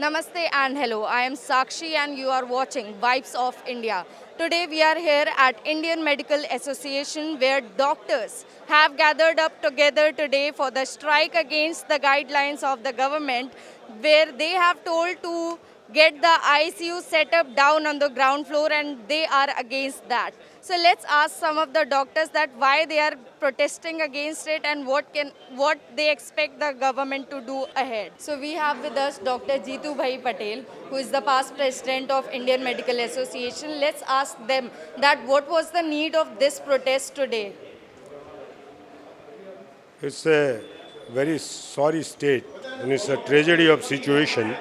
Namaste and hello. I am Sakshee and you are watching Vibes of India. Today we are here at Indian Medical Association where doctors have gathered up together today for the strike against the guidelines of the government where they have told to get the ICU set up down on the ground floor and they are against that. So let's ask some of the doctors that why they are protesting against it and what they expect the government to do ahead. So we have with us Dr. Jeetu Bhai Patel, who is the past president of Indian Medical Association. Let's ask them that what was the need of this protest today. It's a very sorry state and it's a tragedy of situation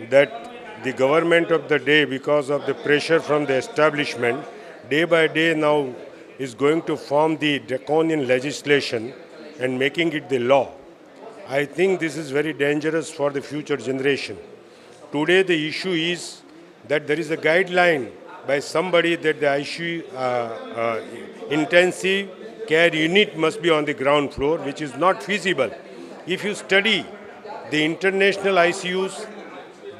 that the government of the day, because of the pressure from the establishment, day by day now is going to form the draconian legislation and making it the law. I think this is very dangerous for the future generation. Today the issue is that there is a guideline by somebody that the intensive care unit must be on the ground floor, which is not feasible. If you study the international ICUs,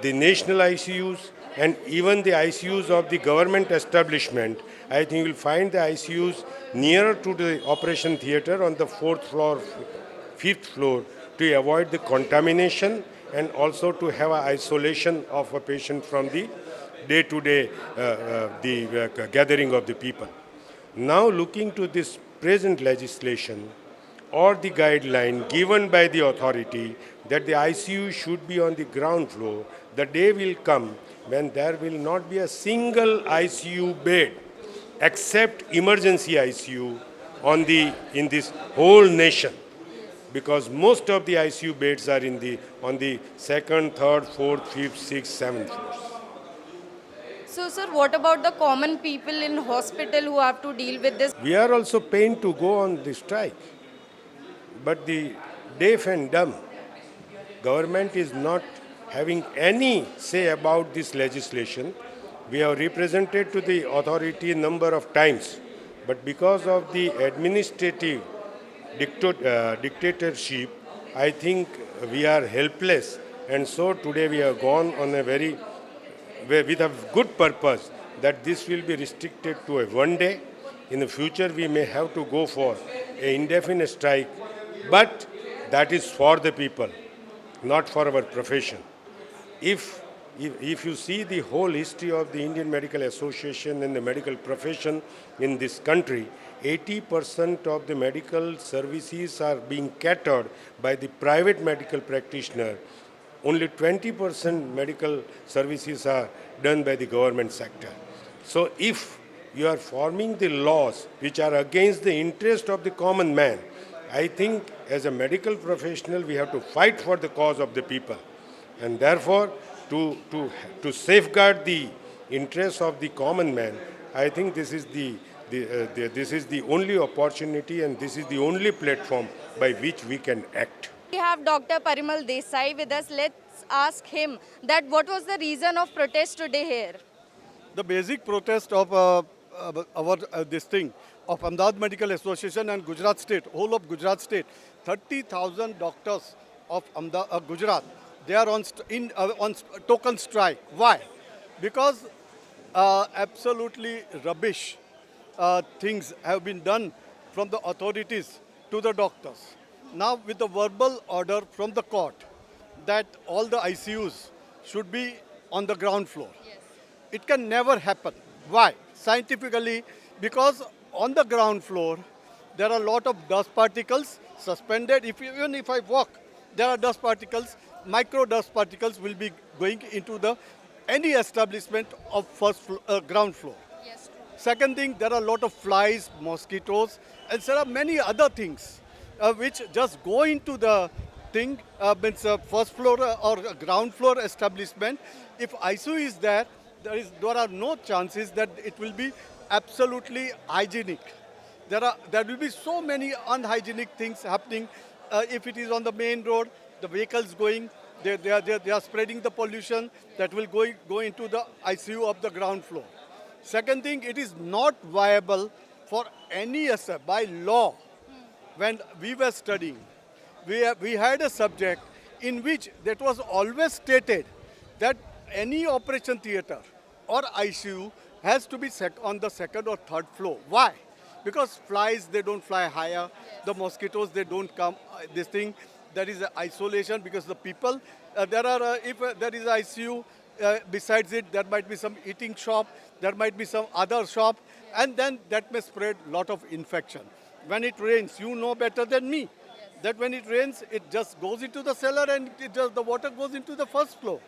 the national ICUs, and even the ICUs of the government establishment, I think you will find the ICUs nearer to the operation theatre on the fourth floor, fifth floor, to avoid the contamination and also to have an isolation of a patient from the day-to-day gathering of the people. Now looking to this present legislation or the guideline given by the authority that the ICU should be on the ground floor, the day will come when there will not be a single ICU bed except emergency ICU in this whole nation, because most of the ICU beds are on the second, third, fourth, fifth, sixth, seventh floors. So sir, what about the common people in hospital who have to deal with this? We are also pained to go on the strike, but the deaf and dumb government is not having any say about this legislation. We have represented to the authority a number of times, but because of the administrative dictatorship, I think we are helpless, and so today we have gone on with a good purpose that this will be restricted to a one day. In the future, we may have to go for an indefinite strike, but that is for the people, not for our profession. If you see the whole history of the Indian Medical Association and the medical profession in this country, 80% of the medical services are being catered by the private medical practitioner. Only 20% medical services are done by the government sector. So if you are forming the laws which are against the interest of the common man, I think as a medical professional we have to fight for the cause of the people. And therefore, to safeguard the interests of the common man, I think this is the only opportunity and this is the only platform by which we can act. We have Dr. Parimal Desai with us. Let's ask him that what was the reason of protest today here? The basic protest of this thing of Ahmedabad Medical Association and Gujarat State, whole of Gujarat State, 30,000 doctors of Gujarat, they are on token strike. Why? Because absolutely rubbish things have been done from the authorities to the doctors. Now with the verbal order from the court that all the ICUs should be on the ground floor. Yes. It can never happen. Why? Scientifically, because on the ground floor, there are a lot of dust particles suspended. Even if I walk, there are dust particles, micro dust particles will be going into any establishment of ground floor. Yes. Second thing, there are a lot of flies, mosquitoes, and there are many other things which just go into the thing, means first floor or ground floor establishment. If ICU is there, there are no chances that it will be absolutely hygienic. There will be so many unhygienic things happening. If it is on the main road, the vehicles going, they are spreading the pollution that will go into the ICU of the ground floor. Second thing, it is not viable for any by law. When we were studying, we had a subject in which that was always stated that any operation theater or ICU has to be on the second or third floor. Why? Because flies, they don't fly higher. The mosquitoes, they don't come. This thing, there is isolation because the people, if there is ICU, besides it, there might be some eating shop, there might be some other shop, and then that may spread lot of infection. When it rains, you know better than me, that when it rains, it just goes into the cellar and the water goes into the first floor.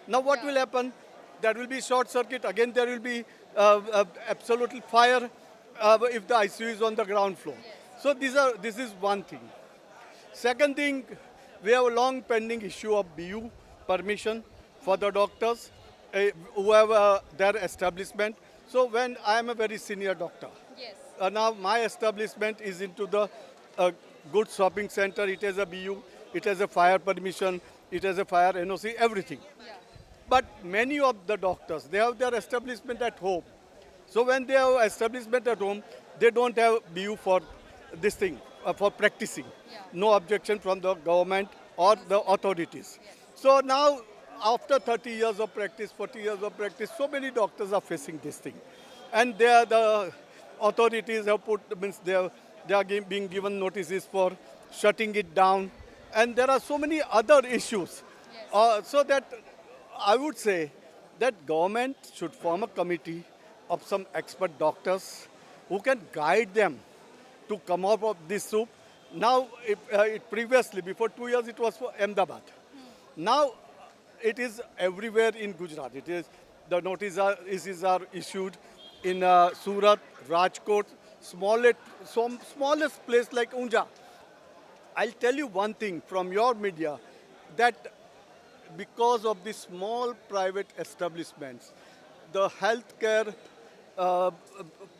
Now what will happen? There will be short circuit. Again, there will be absolute fire if the ICU is on the ground floor. So this is one thing. Second thing, we have a long pending issue of BU permission for the doctors who have their establishment. So when I am a very senior doctor, now my establishment is into the good shopping center. It has a BU, it has a fire permission, it has a fire NOC, everything. But many of the doctors, they have their establishment at home. So when they have establishment at home, they don't have BU for this thing, for practicing. No objection from the government or the authorities. So now, after 30 years of practice, 40 years of practice, so many doctors are facing this thing. And the authorities have they are being given notices for shutting it down. And there are so many other issues. So that I would say that government should form a committee of some expert doctors who can guide them to come up with this soup. Now, previously, before 2 years, it was for Ahmedabad. Now, it is everywhere in Gujarat. The notices are issued in Surat, Rajkot, smallest place like Unja. I'll tell you one thing from your media, that because of the small private establishments, the healthcare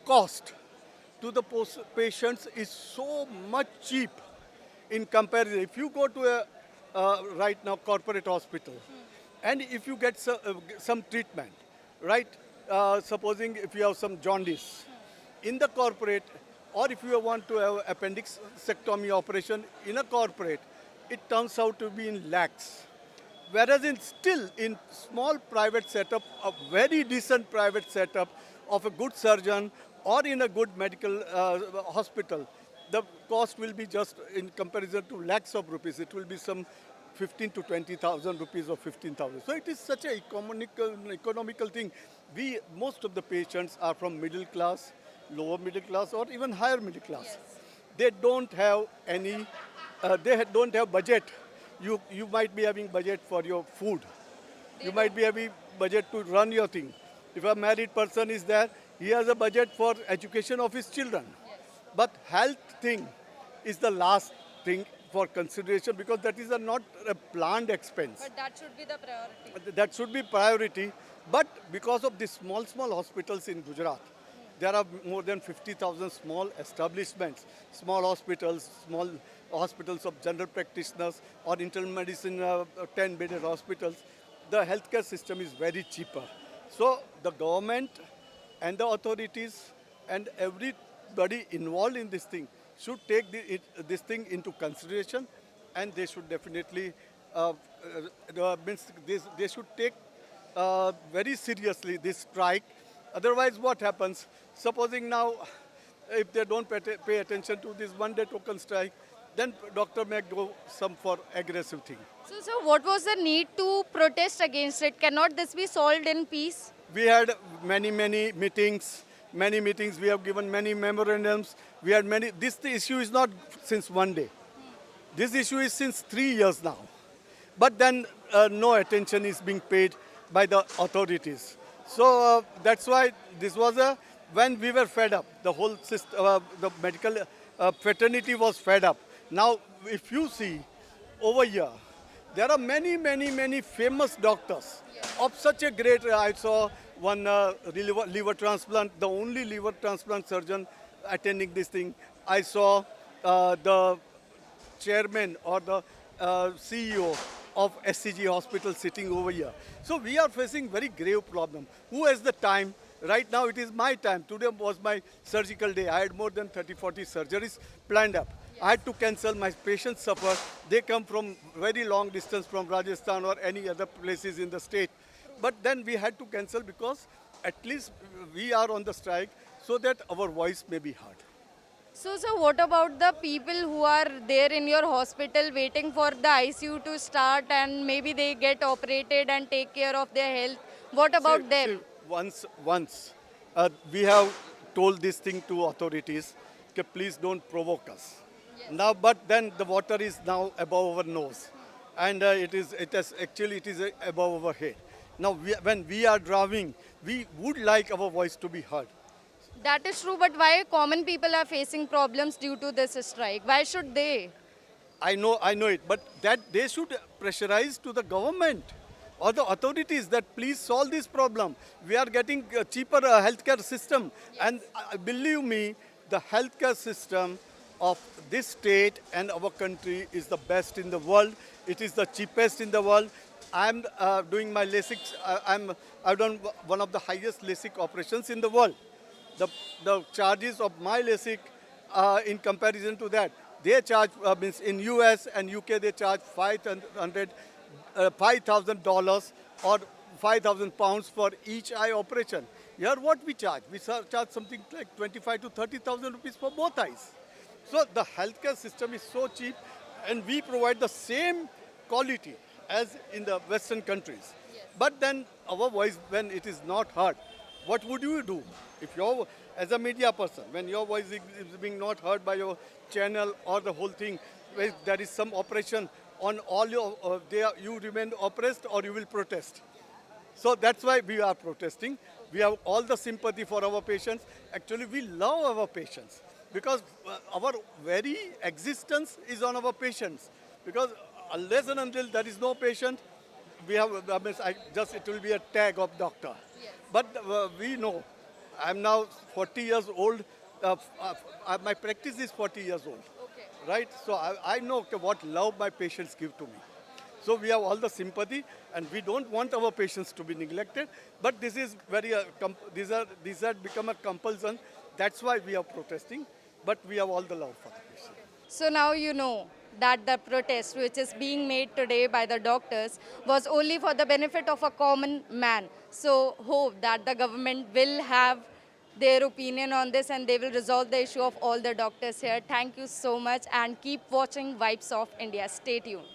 cost to the patients is so much cheap in comparison. If you go to a right now corporate hospital, and if you get some treatment, right? Supposing if you have some jaundice in the corporate, or if you want to have appendixectomy operation in a corporate, it turns out to be in lakhs. Whereas in small private setup, a very decent private setup of a good surgeon or in a good medical hospital, the cost will be just in comparison to lakhs of rupees. It will be some 15 to 20,000 rupees or 15,000. So it is such an economical thing. Most of the patients are from middle class, lower middle class, or even higher middle class. They don't have any, they don't have budget. You might be having budget for your food. You might be having budget to run your thing. If a married person is there, he has a budget for education of his children. But health thing is the last thing for consideration, because that is not a planned expense. But that should be the priority. That should be priority. But because of the small hospitals in Gujarat, there are more than 50,000 small establishments, small hospitals of general practitioners or internal medicine 10-bedded hospitals. The healthcare system is very cheaper. So the government and the authorities and everybody involved in this thing should take this thing into consideration, and they should definitely they should take very seriously this strike. Otherwise, what happens? Supposing now, if they don't pay attention to this one-day token strike, then doctor may go some for aggressive thing. So what was the need to protest against it? Cannot this be solved in peace? We had many meetings. We have given many memorandums. We had many. This issue is not since one day. This issue is since 3 years now. But then no attention is being paid by the authorities. So that's why this was when we were fed up. The whole system, the medical fraternity was fed up. Now, if you see over here, there are many famous doctors of such a great. I saw one liver transplant, the only liver transplant surgeon attending this thing. I saw the chairman or the CEO of SCG hospital sitting over here. So we are facing very grave problem. Who has the time? Right now it is my time. Today was my surgical day. I had more than 30-40 surgeries planned up. I had to cancel. My patients suffer. They come from very long distance from Rajasthan or any other places in the state. But then we had to cancel because at least we are on the strike so that our voice may be heard. So, what about the people who are there in your hospital waiting for the ICU to start and maybe they get operated and take care of their health? What about them? Once we have told this thing to authorities, okay, please don't provoke us. Now, but then the water is now above our nose, and it is above our head. Now, when we are driving, we would like our voice to be heard. That is true, but why common people are facing problems due to this strike? Why should they? I know it, but that they should pressurize to the government or the authorities that please solve this problem. We are getting a cheaper healthcare system, and believe me, the healthcare system of this state and our country is the best in the world. It is the cheapest in the world. I'm doing my LASIK. I've done one of the highest LASIK operations in the world. The charges of my LASIK in comparison to that, they charge means in US and UK they charge $5,000 or 5,000 pounds for each eye operation. Here what we charge? We charge something like 25 to 30,000 rupees for both eyes. So the healthcare system is so cheap, and we provide the same quality as in the Western countries. But then our voice, when it is not heard, what would you do? If you're, as a media person, when your voice is being not heard by your channel or the whole thing, where there is some oppression on all your, you remain oppressed or you will protest. So that's why we are protesting. We have all the sympathy for our patients. Actually, we love our patients because our very existence is on our patients. Because unless and until there is no patient, we have, it will be a tag of doctor. Yes. But we know, I'm now 40 years old. My practice is 40 years old. Okay. Right? So I know what love my patients give to me. So we have all the sympathy, and we don't want our patients to be neglected. But this is very, these are become a compulsion. That's why we are protesting. But we have all the love for the patient. So now you know that the protest which is being made today by the doctors was only for the benefit of a common man. So hope that the government will have their opinion on this and they will resolve the issue of all the doctors here. Thank you so much and keep watching Vibes of India. Stay tuned.